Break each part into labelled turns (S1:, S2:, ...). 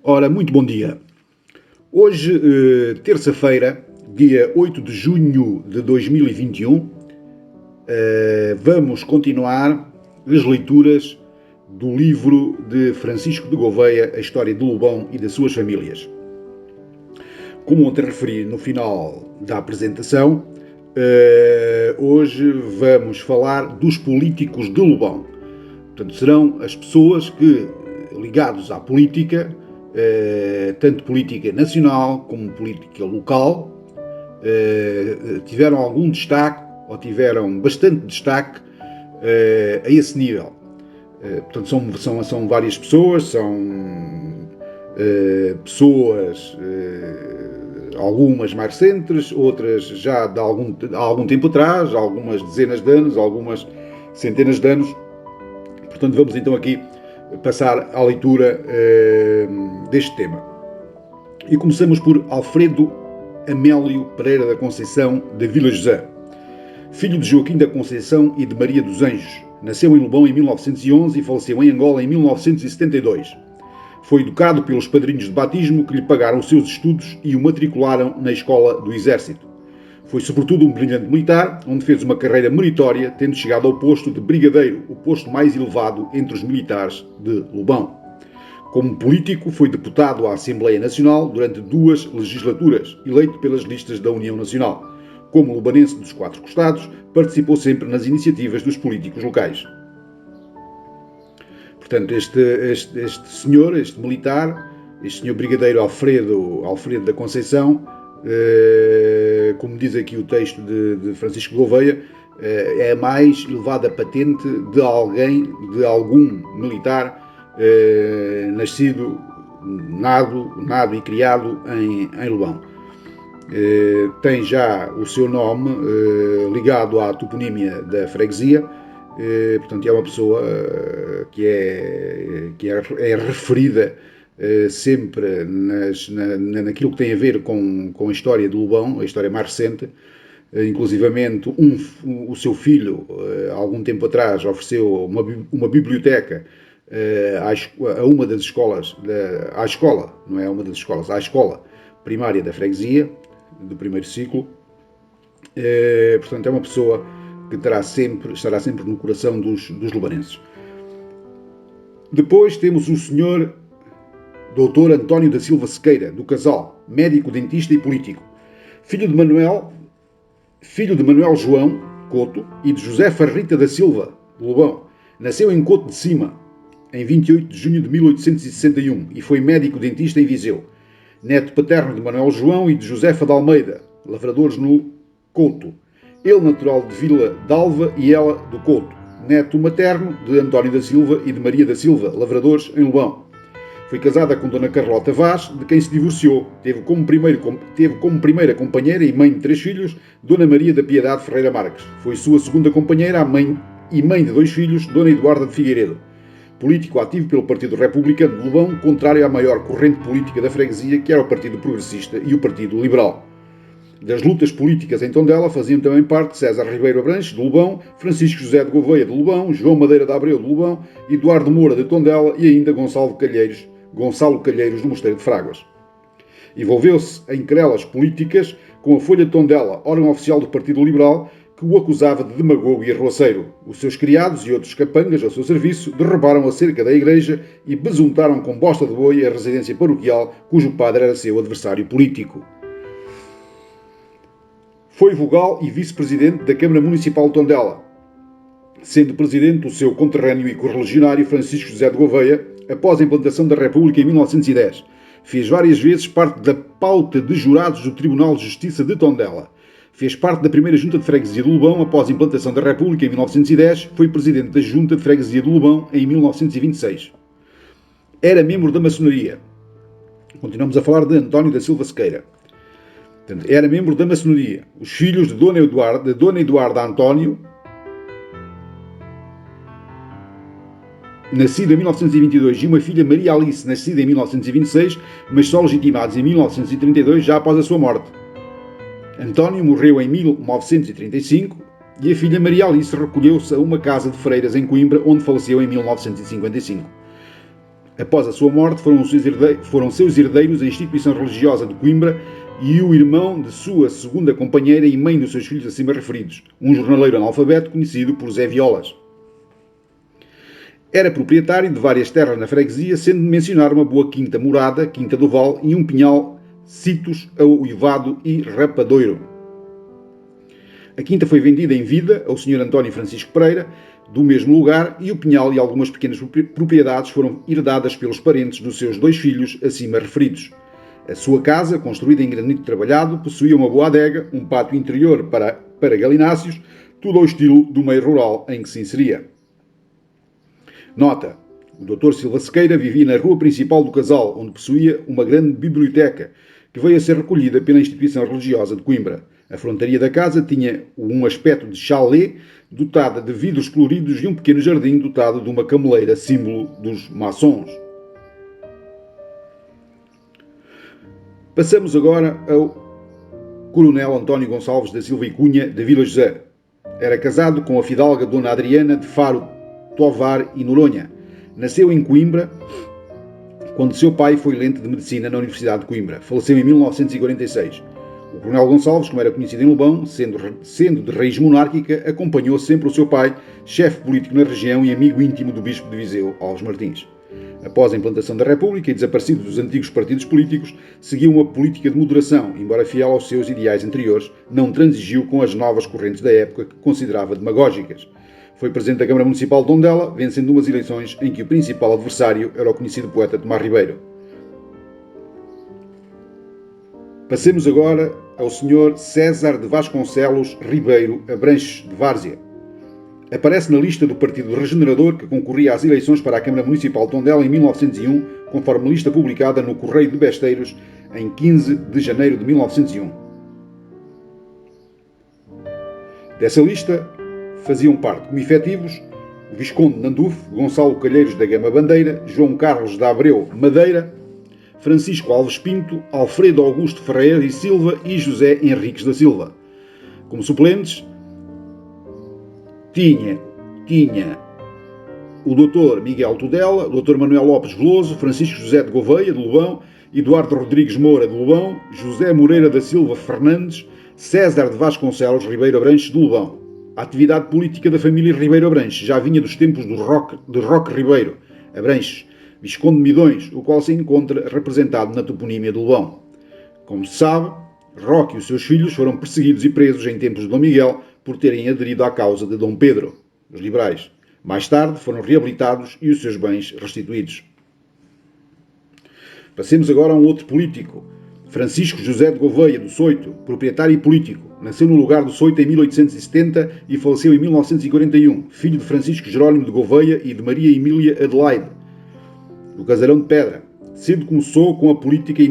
S1: Ora, muito bom dia. Hoje, terça-feira, dia 8 de junho de 2021, vamos continuar as leituras do livro de Francisco de Gouveia, A História de Lobão e das suas famílias. Como ontem referi no final da apresentação, hoje vamos falar dos políticos de Lobão. Portanto, serão as pessoas que, ligados à política, tanto política nacional como política local, tiveram algum destaque, ou tiveram bastante destaque a esse nível. Portanto, são várias pessoas, são pessoas, algumas mais recentes, outras já de algum tempo atrás, algumas dezenas de anos, algumas centenas de anos. Portanto, vamos então aqui passar à leitura deste tema. E começamos por Alfredo Amélio Pereira da Conceição da Vila José. Filho de Joaquim da Conceição e de Maria dos Anjos. Nasceu em Lobão em 1911 e faleceu em Angola em 1972. Foi educado pelos padrinhos de batismo que lhe pagaram os seus estudos e o matricularam na escola do Exército. Foi sobretudo um brilhante militar, onde fez uma carreira meritória, tendo chegado ao posto de brigadeiro, o posto mais elevado entre os militares de Lobão. Como político, foi deputado à Assembleia Nacional durante 2 legislaturas, eleito pelas listas da União Nacional. Como lubanense dos 4 costados, participou sempre nas iniciativas dos políticos locais. Portanto, este senhor, este militar, este senhor brigadeiro Alfredo da Conceição, como diz aqui o texto de Francisco Gouveia, é a mais elevada patente de algum militar nascido, nado e criado em Lobão. Tem já o seu nome ligado à toponímia da freguesia, portanto é uma pessoa que é referida sempre naquilo que tem a ver com a história de Lobão, a história mais recente. Inclusivamente o seu filho, há algum tempo atrás, ofereceu uma biblioteca a uma das escolas, à escola, não é uma das escolas, à escola primária da freguesia, do primeiro ciclo. Portanto, é uma pessoa que estará sempre no coração dos lubanenses. Depois temos o senhor Dr. António da Silva Sequeira, do Casal, médico, dentista e político. Filho de Manuel João Couto e de Josefa Rita da Silva, de Lobão. Nasceu em Couto de Cima, em 28 de junho de 1861, e foi médico dentista em Viseu. Neto paterno de Manuel João e de Josefa de Almeida, lavradores no Couto. Ele natural de Vila d'Alva e ela do Couto. Neto materno de António da Silva e de Maria da Silva, lavradores em Lobão. Foi casada com Dona Carlota Vaz, de quem se divorciou. Teve como primeira companheira e mãe de 3 filhos, Dona Maria da Piedade Ferreira Marques. Foi sua segunda companheira mãe de 2 filhos, Dona Eduarda de Figueiredo. Político ativo pelo Partido Republicano de Lobão, contrário à maior corrente política da freguesia, que era o Partido Progressista e o Partido Liberal. Das lutas políticas em Tondela faziam também parte César Ribeiro Abranches, de Lobão, Francisco José de Gouveia, de Lobão, João Madeira de Abreu, de Lobão, Eduardo Moura, de Tondela e ainda Gonçalo Calheiros, do Mosteiro de Fráguas. Envolveu-se em querelas políticas com a Folha de Tondela, órgão oficial do Partido Liberal, que o acusava de demagogo e arruaceiro. Os seus criados e outros capangas ao seu serviço derrubaram a cerca da igreja e besuntaram com bosta de boi a residência paroquial, cujo padre era seu adversário político. Foi vogal e vice-presidente da Câmara Municipal de Tondela, sendo presidente o seu conterrâneo e correligionário Francisco José de Gouveia, após a implantação da República em 1910. Fez várias vezes parte da pauta de jurados do Tribunal de Justiça de Tondela. Fez parte da primeira Junta de Freguesia de Lobão após a implantação da República em 1910. Foi presidente da Junta de Freguesia de Lobão em 1926. Era membro da maçonaria. Continuamos a falar de António da Silva Sequeira. Portanto, era membro da maçonaria. Os filhos de Dona Eduarda António, nascida em 1922, e uma filha, Maria Alice, nascida em 1926, mas só legitimados em 1932, já após a sua morte. António morreu em 1935 e a filha Maria Alice recolheu-se a uma casa de freiras em Coimbra, onde faleceu em 1955. Após a sua morte, foram seus herdeiros a instituição religiosa de Coimbra e o irmão de sua segunda companheira e mãe dos seus filhos acima referidos, um jornaleiro analfabeto conhecido por Zé Violas. Era proprietário de várias terras na freguesia, sendo de mencionar uma boa quinta morada, Quinta do Val, e um pinhal, Citos, a Uivado e Rapadoiro. A quinta foi vendida em vida ao Sr. António Francisco Pereira, do mesmo lugar, e o pinhal e algumas pequenas propriedades foram herdadas pelos parentes dos seus dois filhos acima referidos. A sua casa, construída em granito trabalhado, possuía uma boa adega, um pátio interior para galináceos, tudo ao estilo do meio rural em que se inseria. Nota: o Dr. Silva Sequeira vivia na rua principal do casal, onde possuía uma grande biblioteca, que veio a ser recolhida pela instituição religiosa de Coimbra. A frontaria da casa tinha um aspecto de chalé, dotada de vidros coloridos e um pequeno jardim dotado de uma cameleira, símbolo dos maçons. Passamos agora ao Coronel António Gonçalves da Silva e Cunha, de Vila José. Era casado com a fidalga Dona Adriana de Faro, Tovar e Noronha. Nasceu em Coimbra, quando seu pai foi lente de medicina na Universidade de Coimbra. Faleceu em 1946. O Coronel Gonçalves, como era conhecido em Lobão, sendo de raiz monárquica, acompanhou sempre o seu pai, chefe político na região e amigo íntimo do bispo de Viseu, Alves Martins. Após a implantação da República e desaparecido dos antigos partidos políticos, seguiu uma política de moderação, embora fiel aos seus ideais anteriores, não transigiu com as novas correntes da época que considerava demagógicas. Foi presidente da Câmara Municipal de Tondela, vencendo umas eleições em que o principal adversário era o conhecido poeta Tomás Ribeiro. Passemos agora ao Sr. César de Vasconcelos Ribeiro Abranches de Várzea. Aparece na lista do Partido Regenerador que concorria às eleições para a Câmara Municipal de Tondela em 1901, conforme lista publicada no Correio de Besteiros em 15 de janeiro de 1901. Dessa lista faziam parte como efetivos o Visconde de Nandufo, Gonçalo Calheiros da Gama Bandeira, João Carlos da Abreu Madeira, Francisco Alves Pinto, Alfredo Augusto Ferreira e Silva e José Henriques da Silva. Como suplentes, tinha o Dr. Miguel Tudela, o Dr. Manuel Lopes Veloso, Francisco José de Gouveia, de Lobão, Eduardo Rodrigues Moura, de Lobão, José Moreira da Silva Fernandes, César de Vasconcelos Ribeiro Abranches, de Lobão. A atividade política da família Ribeiro Abranches já vinha dos tempos de Roque Ribeiro Abranches, Visconde de Midões, o qual se encontra representado na toponímia de Lobão. Como se sabe, Roque e os seus filhos foram perseguidos e presos em tempos de Dom Miguel por terem aderido à causa de Dom Pedro, os liberais. Mais tarde foram reabilitados e os seus bens restituídos. Passemos agora a um outro político, Francisco José de Gouveia, do Soito, proprietário e político. Nasceu no lugar do Soito em 1870 e faleceu em 1941, filho de Francisco Jerónimo de Gouveia e de Maria Emília Adelaide, do Casarão de Pedra. Cedo começou com a política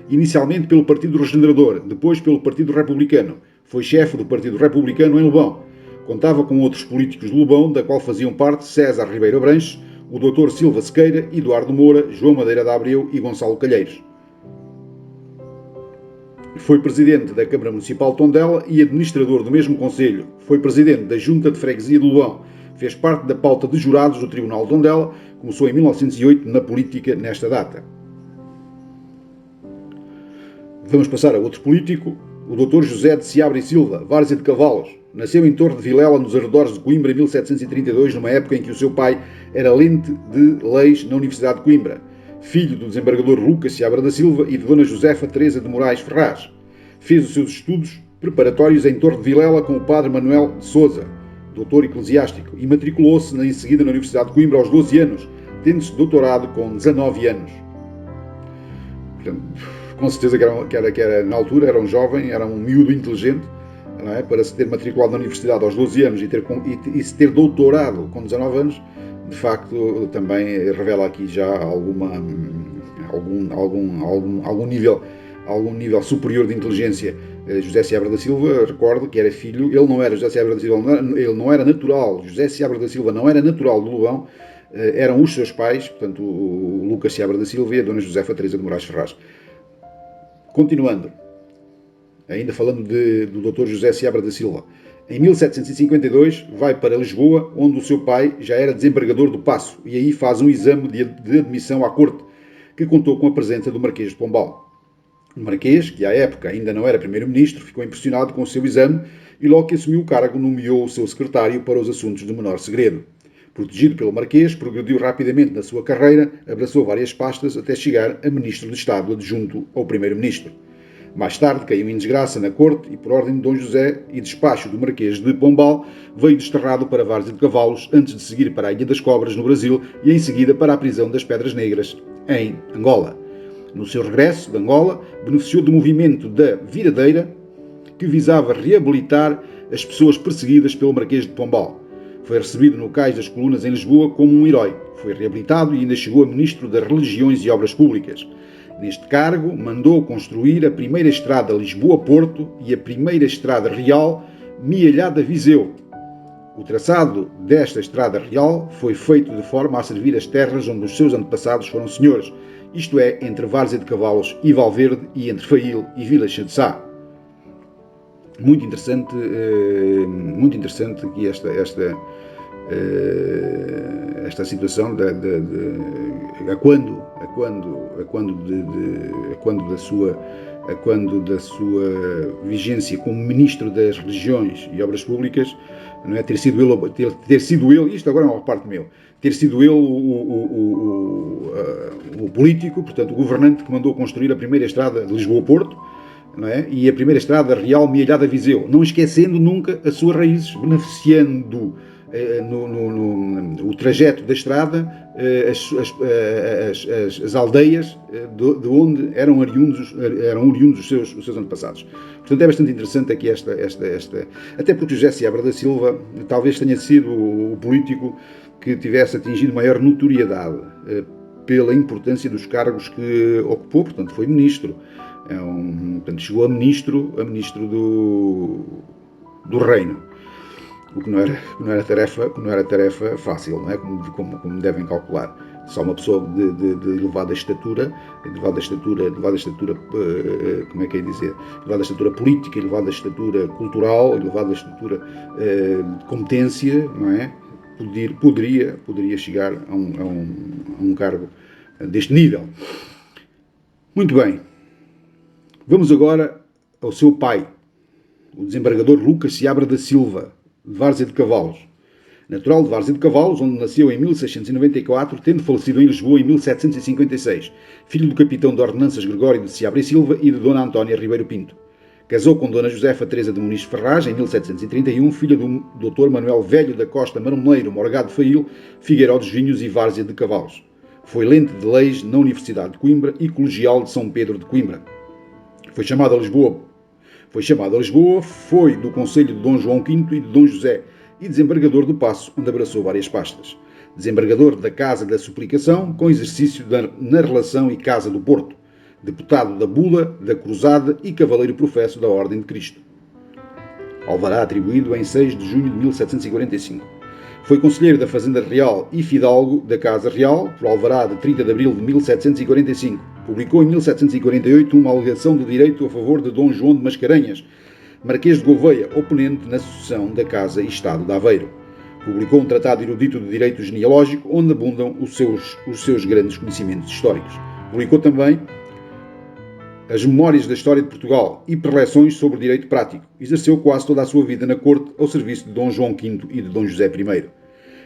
S1: inicialmente pelo Partido Regenerador, depois pelo Partido Republicano. Foi chefe do Partido Republicano em Lobão. Contava com outros políticos de Lobão, da qual faziam parte César Ribeiro Abranches, o Dr. Silva Sequeira, Eduardo Moura, João Madeira da Abreu e Gonçalo Calheiros. Foi presidente da Câmara Municipal de Tondela e administrador do mesmo concelho. Foi presidente da Junta de Freguesia de Lobão. Fez parte da pauta de jurados do Tribunal de Tondela. Começou em 1908 na política nesta data. Vamos passar a outro político, o Dr. José de Seabra e Silva, Várzea de Cavalos. Nasceu em Torre de Vilela, nos arredores de Coimbra, em 1732, numa época em que o seu pai era lente de leis na Universidade de Coimbra. Filho do desembargador Lucas Seabra da Silva e de Dona Josefa Teresa de Moraes Ferraz. Fez os seus estudos preparatórios em Torre de Vilela com o padre Manuel de Sousa, doutor eclesiástico, e matriculou-se em seguida na Universidade de Coimbra aos 12 anos, tendo-se doutorado com 19 anos. Portanto, com certeza que era, na altura, era um jovem, era um miúdo inteligente, não é? Para se ter matriculado na Universidade aos 12 anos e se ter doutorado com 19 anos, de facto, também revela aqui já algum nível superior de inteligência. José Seabra da Silva, recordo que era filho, ele não era José Seabra da Silva, ele não era natural, José Seabra da Silva não era natural de Lobão, eram os seus pais, portanto, o Lucas Seabra da Silva e a Dona Josefa Teresa de Moraes Ferraz. Continuando, ainda falando do Dr. José Seabra da Silva, Em 1752 vai para Lisboa, onde o seu pai já era desembargador do Paço, e aí faz um exame de admissão à corte, que contou com a presença do Marquês de Pombal. O Marquês, que à época ainda não era primeiro-ministro, ficou impressionado com o seu exame e logo que assumiu o cargo nomeou o seu secretário para os assuntos de menor segredo. Protegido pelo Marquês, progrediu rapidamente na sua carreira, abraçou várias pastas até chegar a Ministro de Estado adjunto ao Primeiro-Ministro. Mais tarde caiu em desgraça na corte e, por ordem de Dom José e despacho do Marquês de Pombal, veio desterrado para Várzea de Cavalos antes de seguir para a Ilha das Cobras, no Brasil, e em seguida para a prisão das Pedras Negras, em Angola. No seu regresso de Angola, beneficiou do movimento da Viradeira, que visava reabilitar as pessoas perseguidas pelo Marquês de Pombal. Foi recebido no Cais das Colunas, em Lisboa, como um herói. Foi reabilitado e ainda chegou a Ministro das Religiões e Obras Públicas. Neste cargo, mandou construir a primeira estrada Lisboa-Porto e a primeira estrada real Mielhada-Viseu. O traçado desta estrada real foi feito de forma a servir as terras onde os seus antepassados foram senhores, isto é, entre Várzea de Cavalos e Valverde e entre Fail e Vila Cheia de Sá. Muito interessante aqui esta situação a quando da sua vigência como Ministro das Religiões e Obras Públicas, não é, ter sido ele, isto agora é uma parte meu, ter sido ele o político, portanto o governante que mandou construir a primeira estrada de Lisboa-Porto, não é? E a primeira estrada real Mielhada-Viseu, não esquecendo nunca as suas raízes, beneficiando no trajeto da estrada as aldeias de onde eram oriundos os seus antepassados. Portanto, é bastante interessante aqui esta até porque José Seabra da Silva talvez tenha sido o político que tivesse atingido maior notoriedade pela importância dos cargos que ocupou, portanto foi ministro. Portanto, chegou a ministro do reino, o que não era tarefa fácil, não é? Como devem calcular. Só uma pessoa de elevada estatura, como é que é dizer, elevada estatura política, elevada estatura cultural, elevada estatura de competência, não é? Poderia chegar a um cargo deste nível. Muito bem. Vamos agora ao seu pai, o desembargador Lucas Seabra da Silva, de Várzea de Cavalos. Natural de Várzea de Cavalos, onde nasceu em 1694, tendo falecido em Lisboa em 1756, filho do capitão de ordenanças Gregório de Seabra e Silva e de Dona Antónia Ribeiro Pinto. Casou com Dona Josefa Teresa de Muniz Ferraz em 1731, filha do Dr. Manuel Velho da Costa Marmeleiro, Morgado Fail, Figueiró dos Vinhos e Várzea de Cavalos. Foi lente de leis na Universidade de Coimbra e colegial de São Pedro de Coimbra. Foi chamado a Lisboa, foi do Conselho de Dom João V e de Dom José e desembargador do Paço, onde abraçou várias pastas. Desembargador da Casa da Suplicação, com exercício na Relação e Casa do Porto. Deputado da Bula, da Cruzada e Cavaleiro Professo da Ordem de Cristo. Alvará atribuído em 6 de junho de 1745. Foi conselheiro da Fazenda Real e fidalgo da Casa Real, por alvará de 30 de abril de 1745. Publicou em 1748 uma alegação de direito a favor de Dom João de Mascarenhas, Marquês de Gouveia, oponente na sucessão da Casa e Estado de Aveiro. Publicou um tratado erudito de direito genealógico, onde abundam os seus grandes conhecimentos históricos. Publicou também as Memórias da História de Portugal e preleções sobre direito prático. Exerceu quase toda a sua vida na corte ao serviço de Dom João V e de Dom José I.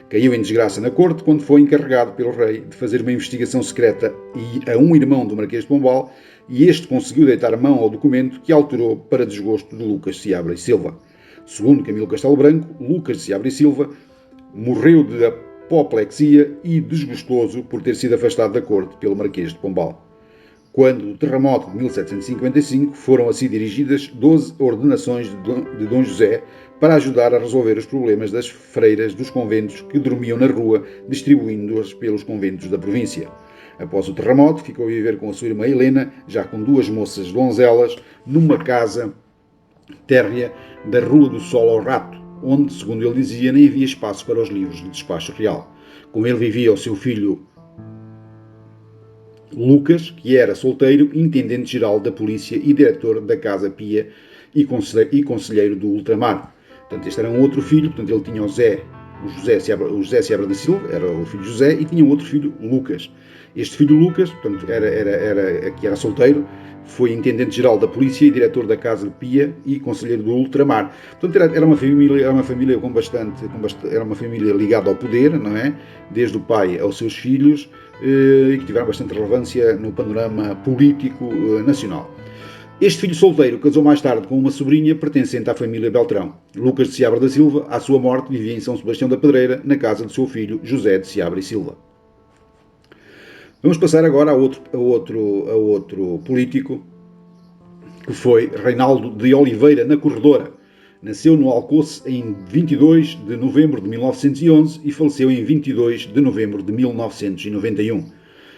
S1: Caiu em desgraça na corte quando foi encarregado pelo rei de fazer uma investigação secreta a um irmão do Marquês de Pombal, e este conseguiu deitar mão ao documento que alterou para desgosto de Lucas Seabra e Silva. Segundo Camilo Castelo Branco, Lucas Seabra e Silva morreu de apoplexia e desgostoso por ter sido afastado da corte pelo Marquês de Pombal. Quando do terremoto de 1755 foram assim dirigidas 12 ordenações de Dom José para ajudar a resolver os problemas das freiras dos conventos que dormiam na rua, distribuindo-as pelos conventos da província. Após o terremoto, ficou a viver com a sua irmã Helena, já com 2 moças donzelas, numa casa térrea da Rua do Sol ao Rato, onde, segundo ele dizia, nem havia espaço para os livros de despacho real. Com ele vivia o seu filho Lucas, que era solteiro, intendente-geral da polícia e diretor da Casa Pia e conselheiro do ultramar. Portanto, este era um outro filho, portanto, ele tinha o José Seabra da Silva, era o filho José, e tinha um outro filho, Lucas. Este filho Lucas, portanto, que era solteiro, foi intendente-geral da polícia e diretor da Casa de Pia e conselheiro do Ultramar. Portanto, era uma família era uma família ligada ao poder, não é? Desde o pai aos seus filhos, e que tiveram bastante relevância no panorama político nacional. Este filho solteiro casou mais tarde com uma sobrinha pertencente à família Beltrão. Lucas de Seabra da Silva, à sua morte, vivia em São Sebastião da Pedreira, na casa do seu filho José de Seabra e Silva. Vamos passar agora a outro político, que foi Reinaldo de Oliveira na Corredora. Nasceu no Alcoce em 22 de novembro de 1911 e faleceu em 22 de novembro de 1991.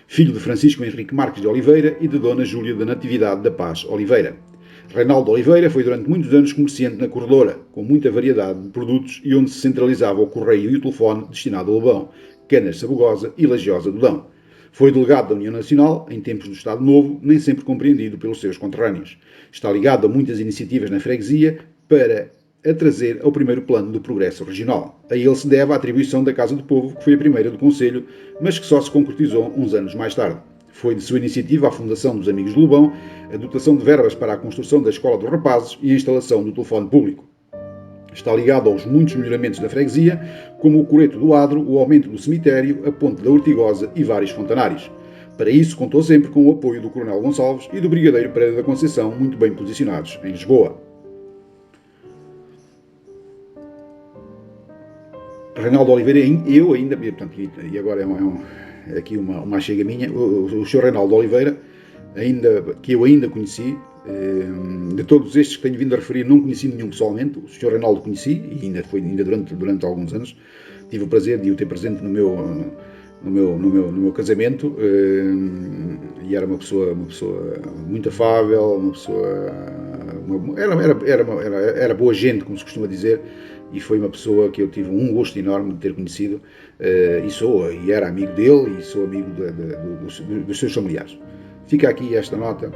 S1: Filho de Francisco Henrique Marques de Oliveira e de Dona Júlia da Natividade da Paz Oliveira. Reinaldo Oliveira foi durante muitos anos comerciante na Corredora, com muita variedade de produtos e onde se centralizava o correio e o telefone destinado ao Lobão, Canas Sabugosa e Lagiosa do Dão. Foi delegado da União Nacional em tempos do Estado Novo, nem sempre compreendido pelos seus conterrâneos. Está ligado a muitas iniciativas na freguesia para a trazer ao primeiro plano do progresso regional. A ele se deve a atribuição da Casa do Povo, que foi a primeira do Conselho, mas que só se concretizou uns anos mais tarde. Foi de sua iniciativa a fundação dos Amigos do Lobão, a dotação de verbas para a construção da Escola dos Rapazes e a instalação do telefone público. Está ligado aos muitos melhoramentos da freguesia, como o Coreto do Adro, o aumento do cemitério, a Ponte da Ortigosa e vários fontanários. Para isso, contou sempre com o apoio do Coronel Gonçalves e do Brigadeiro Pereira da Conceição, muito bem posicionados em Lisboa. Reinaldo Oliveira, eu ainda, portanto, e agora é aqui uma chega minha, o Sr. Reinaldo Oliveira, que eu ainda conheci, de todos estes que tenho vindo a referir, não conheci nenhum pessoalmente. O Sr. Reinaldo conheci, e ainda durante alguns anos, tive o prazer de o ter presente no meu casamento, e era uma pessoa muito afável, era boa gente, como se costuma dizer, e foi uma pessoa que eu tive um gosto enorme de ter conhecido, e era amigo dele, e sou amigo dos seus familiares. Fica aqui esta nota,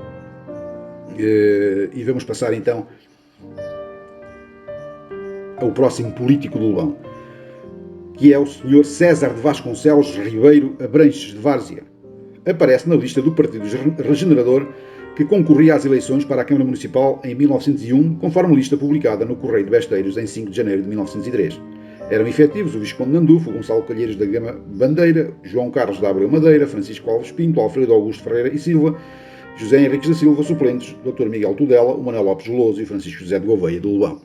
S1: e vamos passar então ao próximo político do Lobão, que é o Sr. César de Vasconcelos Ribeiro Abranches de Várzea. Aparece na lista do Partido Regenerador, que concorria às eleições para a Câmara Municipal em 1901, conforme lista publicada no Correio de Besteiros em 5 de janeiro de 1903. Eram efetivos o Visconde Nandufo, Gonçalo Calheiros da Gama Bandeira, João Carlos da Abreu Madeira, Francisco Alves Pinto, Alfredo Augusto Ferreira e Silva, José Henriques da Silva, suplentes, Dr. Miguel Tudela, o Manuel Lopes Veloso e Francisco José de Gouveia do Lobão.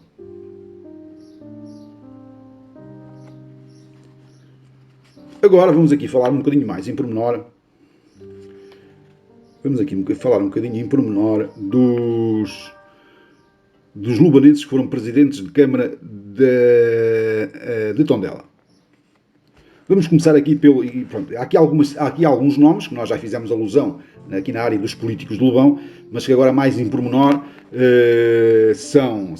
S1: Agora vamos aqui falar um bocadinho mais em pormenor. Vamos aqui falar um bocadinho em pormenor dos lubanenses que foram presidentes de Câmara de Tondela. Vamos começar aqui pelo... Pronto, há aqui alguns nomes que nós já fizemos alusão aqui na área dos políticos de Lobão, mas que agora mais em pormenor são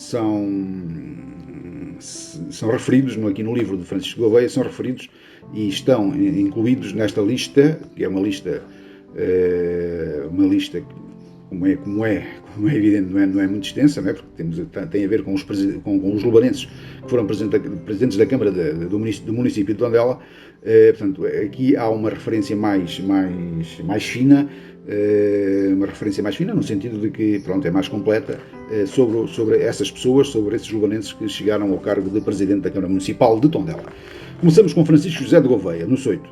S1: referidos aqui no livro de Francisco Gouveia, são referidos e estão incluídos nesta lista, que é uma lista como é evidente, não é muito extensa, não é? Porque tem a ver com os lubanenses que foram presidentes da Câmara do município de Tondela. Portanto, aqui há uma referência mais fina, no sentido de que, pronto, é mais completa, sobre essas pessoas, sobre esses lubanenses que chegaram ao cargo de presidente da Câmara Municipal de Tondela. Começamos com Francisco José de Gouveia, no Soito.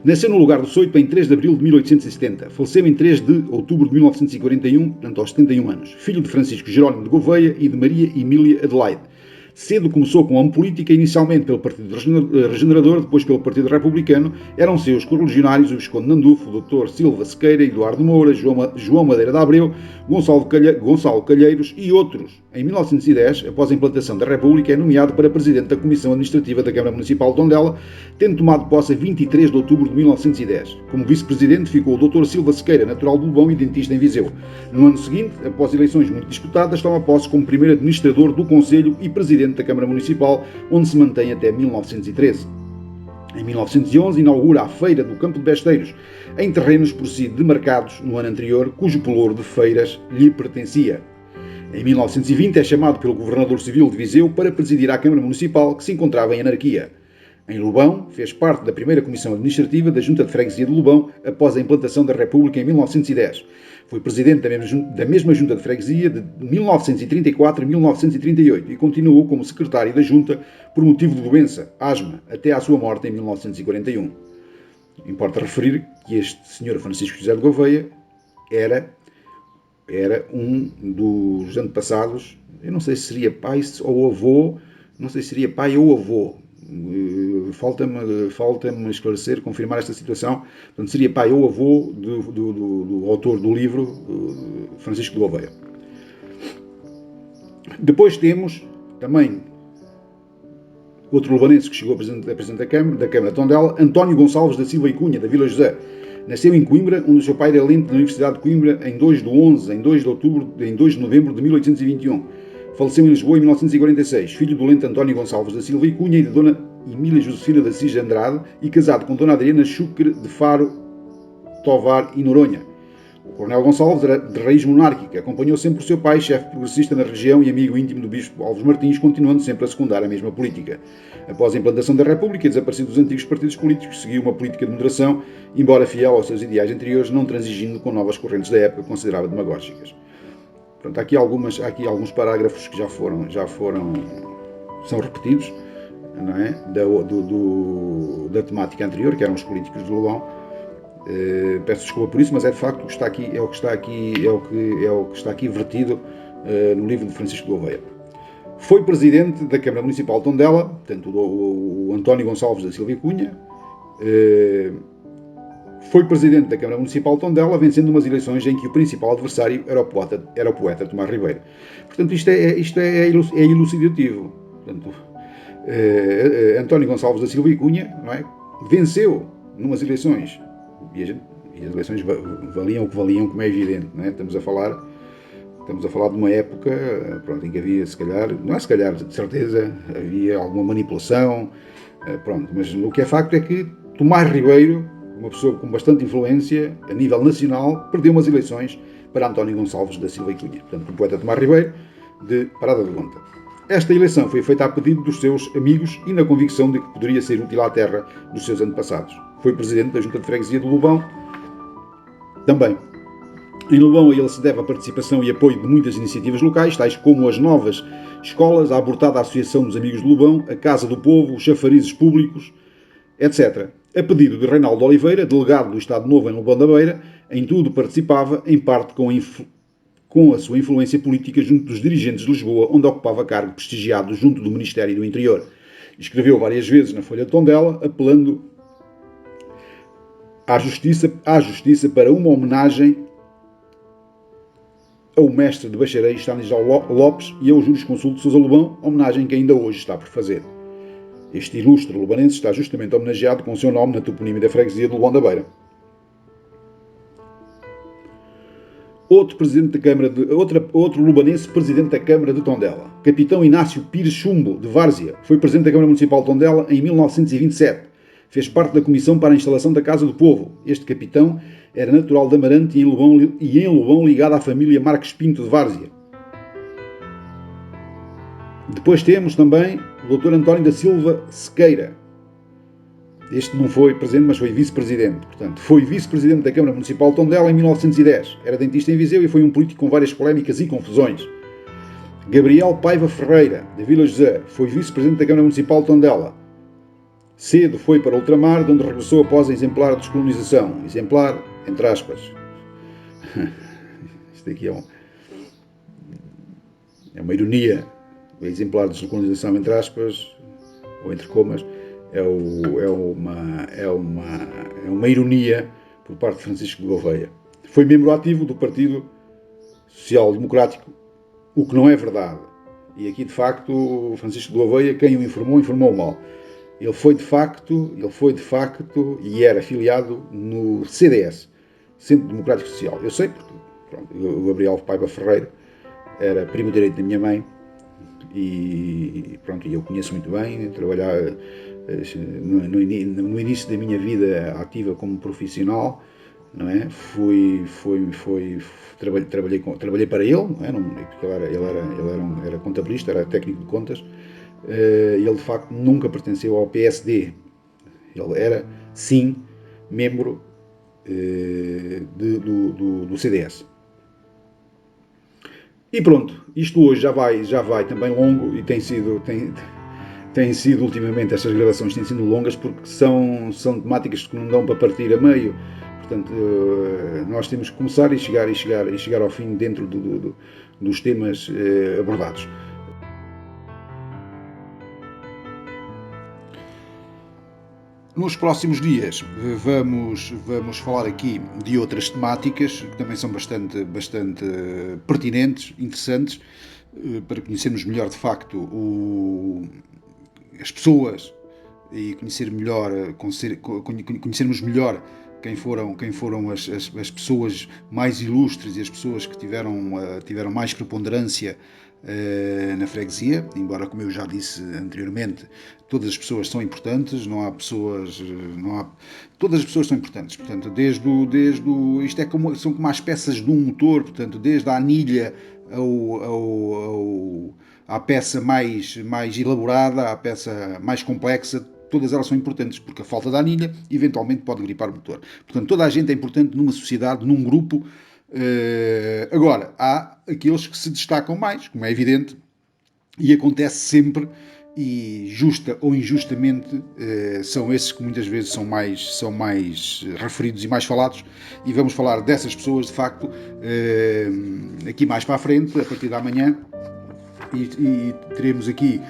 S1: Nasceu no lugar do Soito em 3 de abril de 1870. Faleceu em 3 de outubro de 1941, portanto aos 71 anos. Filho de Francisco Jerónimo de Gouveia e de Maria Emília Adelaide. Cedo começou com a política, inicialmente pelo Partido Regenerador, depois pelo Partido Republicano. Eram seus correligionários o Visconde Nandufo, o Dr. Silva Sequeira, Eduardo Moura, João Madeira de Abreu, Gonçalo Calheiros e outros. Em 1910, após a implantação da República, é nomeado para Presidente da Comissão Administrativa da Câmara Municipal de Tondela, tendo tomado posse a 23 de outubro de 1910. Como Vice-Presidente ficou o Dr. Silva Sequeira, natural de Lobão e dentista em Viseu. No ano seguinte, após eleições muito disputadas, toma posse como Primeiro Administrador do Conselho e Presidente da Câmara Municipal, onde se mantém até 1913. Em 1911, inaugura a Feira do Campo de Besteiros, em terrenos por si demarcados no ano anterior, cujo pelouro de feiras lhe pertencia. Em 1920 é chamado pelo governador civil de Viseu para presidir a Câmara Municipal, que se encontrava em anarquia. Em Lobão, fez parte da primeira comissão administrativa da Junta de Freguesia de Lobão após a implantação da República em 1910. Foi presidente da mesma Junta de Freguesia de 1934 a 1938 e continuou como secretário da Junta por motivo de doença, asma, até à sua morte em 1941. Importa referir que este Sr. Francisco José de Gouveia era um dos antepassados, eu não sei se seria pai ou avô, não sei se seria pai ou avô, falta-me esclarecer, confirmar esta situação. Portanto, seria pai ou avô do autor do livro, Francisco de Gouveia. Depois temos também outro lubanense que chegou a presidente da Câmara de Tondela, António Gonçalves da Silva e Cunha, da Vila José. Nasceu em Coimbra, onde o seu pai era lente da Universidade de Coimbra em 2 de novembro de 1821. Faleceu em Lisboa em 1946, filho do lente António Gonçalves da Silva e Cunha e de Dona Emília Josefina da Cis Andrade e casado com Dona Adriana Xucre de Faro, Tovar e Noronha. O coronel Gonçalves era de raiz monárquica, acompanhou sempre o seu pai, chefe progressista na região e amigo íntimo do bispo Alves Martins, continuando sempre a secundar a mesma política. Após a implantação da República e desaparecido dos antigos partidos políticos, seguiu uma política de moderação, embora fiel aos seus ideais anteriores, não transigindo com novas correntes da época, considerava demagógicas. Pronto, há aqui alguns parágrafos que são repetidos, não é? Da temática anterior, que eram os políticos de Lobão. Peço desculpa por isso, mas é de facto o que está aqui, é o que está aqui vertido no livro de Francisco de Gouveia. Foi presidente da Câmara Municipal de Tondela, portanto, o António Gonçalves da Silva e Cunha. Foi presidente da Câmara Municipal de Tondela, vencendo umas eleições em que o principal adversário era o poeta Tomás Ribeiro. Portanto, isto é elucidativo. Portanto, António Gonçalves da Silva e Cunha, não é? Venceu numas eleições, e as eleições valiam o que valiam, como é evidente, não é? Estamos a falar de uma época, pronto, em que havia, de certeza, havia alguma manipulação, pronto, mas o que é facto é que Tomás Ribeiro, uma pessoa com bastante influência a nível nacional, perdeu umas eleições para António Gonçalves da Silva e Cunha, portanto, o poeta Tomás Ribeiro, de Parada de Conta. Esta eleição foi feita a pedido dos seus amigos e na convicção de que poderia ser útil à terra dos seus antepassados. Foi presidente da Junta de Freguesia de Lobão também. Em Lobão, a ele se deve a participação e apoio de muitas iniciativas locais, tais como as novas escolas, a abortada Associação dos Amigos de Lobão, a Casa do Povo, os chafarizes públicos, etc. A pedido de Reinaldo Oliveira, delegado do Estado Novo em Lobão da Beira, em tudo participava, em parte com a sua influência política junto dos dirigentes de Lisboa, onde ocupava cargo prestigiado junto do Ministério do Interior. Escreveu várias vezes na Folha de Tondela, apelando à justiça para uma homenagem ao mestre de bacharéis Stanislau Lopes e ao jurisconsulto Sousa Lobão, homenagem que ainda hoje está por fazer. Este ilustre lubanense está justamente homenageado com o seu nome na toponímia da freguesia de Lobão da Beira. Outro lubanense presidente da Câmara de Tondela, Capitão Inácio Pires Chumbo, de Várzea, foi presidente da Câmara Municipal de Tondela em 1927. Fez parte da comissão para a instalação da Casa do Povo. Este capitão era natural de Amarante e em Lobão ligado à família Marques Pinto de Várzea. Depois temos também o Dr. António da Silva Sequeira. Este não foi presidente, mas foi vice-presidente. Portanto, foi vice-presidente da Câmara Municipal de Tondela em 1910. Era dentista em Viseu e foi um político com várias polémicas e confusões. Gabriel Paiva Ferreira, da Vila José, foi vice-presidente da Câmara Municipal de Tondela. Cedo foi para Ultramar, de onde regressou após a exemplar descolonização. Exemplar, entre aspas. Isto aqui é uma ironia. O exemplar de descolonização, entre aspas, ou entre comas, é uma ironia por parte de Francisco de Gouveia. Foi membro ativo do Partido Social Democrático, o que não é verdade. E aqui, de facto, Francisco de Gouveia, quem o informou mal. Ele foi de facto, e era afiliado no CDS, Centro Democrático Social. Eu sei porque, pronto, o Gabriel Paiva Ferreira era primo direito da minha mãe e, pronto, eu conheço muito bem, trabalhar no início da minha vida ativa como profissional, não é? Trabalhei para ele, não é? Porque ele era contabilista, era técnico de contas. Ele de facto nunca pertenceu ao PSD. Ele era, sim, membro do CDS. E pronto, isto hoje já vai também longo e tem sido ultimamente, estas gravações têm sido longas porque são temáticas que não dão para partir a meio. Portanto, nós temos que começar e chegar ao fim dentro dos temas abordados. Nos próximos dias vamos falar aqui de outras temáticas que também são bastante pertinentes, interessantes, para conhecermos melhor de facto as pessoas e conhecermos melhor quem foram as pessoas mais ilustres e as pessoas que tiveram mais preponderância na freguesia, embora, como eu já disse anteriormente, todas as pessoas são importantes, todas as pessoas são importantes, portanto, são como as peças de um motor, portanto, desde a anilha à peça mais elaborada, à peça mais complexa, todas elas são importantes, porque a falta da anilha eventualmente pode gripar o motor. Portanto, toda a gente é importante numa sociedade, num grupo. Agora, há aqueles que se destacam mais, como é evidente, e acontece sempre, e justa ou injustamente, são esses que muitas vezes são mais referidos e mais falados, e vamos falar dessas pessoas, de facto, aqui mais para a frente, a partir da manhã, e teremos aqui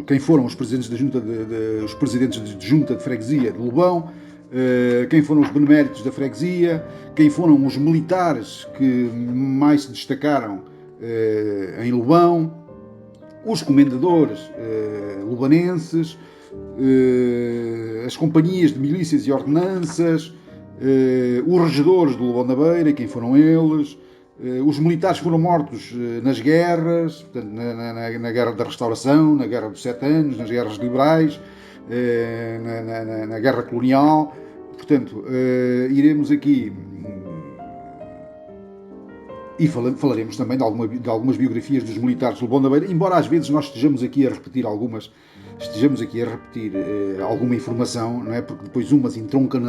S1: quem foram os presidentes da junta os presidentes de junta de freguesia de Lobão, quem foram os beneméritos da freguesia, quem foram os militares que mais se destacaram em Lobão, os comendadores lobanenses, as companhias de milícias e ordenanças, os regedores do Lobão da Beira, quem foram eles, os militares foram mortos nas guerras, portanto, na Guerra da Restauração, na Guerra dos 7 Anos, nas guerras liberais, na Guerra Colonial. Portanto, iremos aqui e falaremos também de algumas biografias dos militares do Lobão da Beira, embora às vezes nós estejamos aqui a repetir alguma informação, não é? Porque depois umas entroncam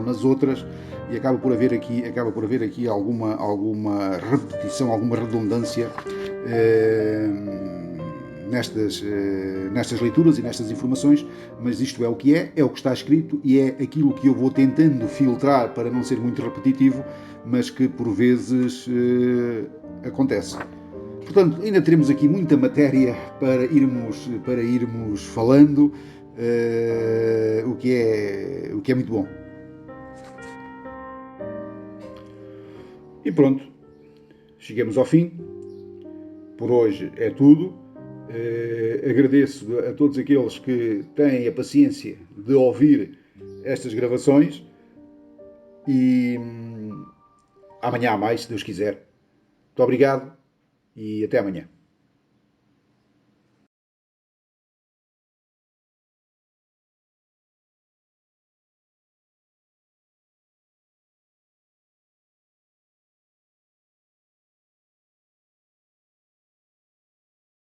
S1: nas outras e acaba por haver aqui alguma repetição, alguma redundância nestas leituras e nestas informações, mas isto é o que é o que está escrito e é aquilo que eu vou tentando filtrar para não ser muito repetitivo, mas que por vezes acontece. Portanto, ainda teremos aqui muita matéria para irmos falando, o que é muito bom. E pronto, chegamos ao fim. Por hoje é tudo. Agradeço a todos aqueles que têm a paciência de ouvir estas gravações e amanhã há mais, se Deus quiser. Muito obrigado e até amanhã.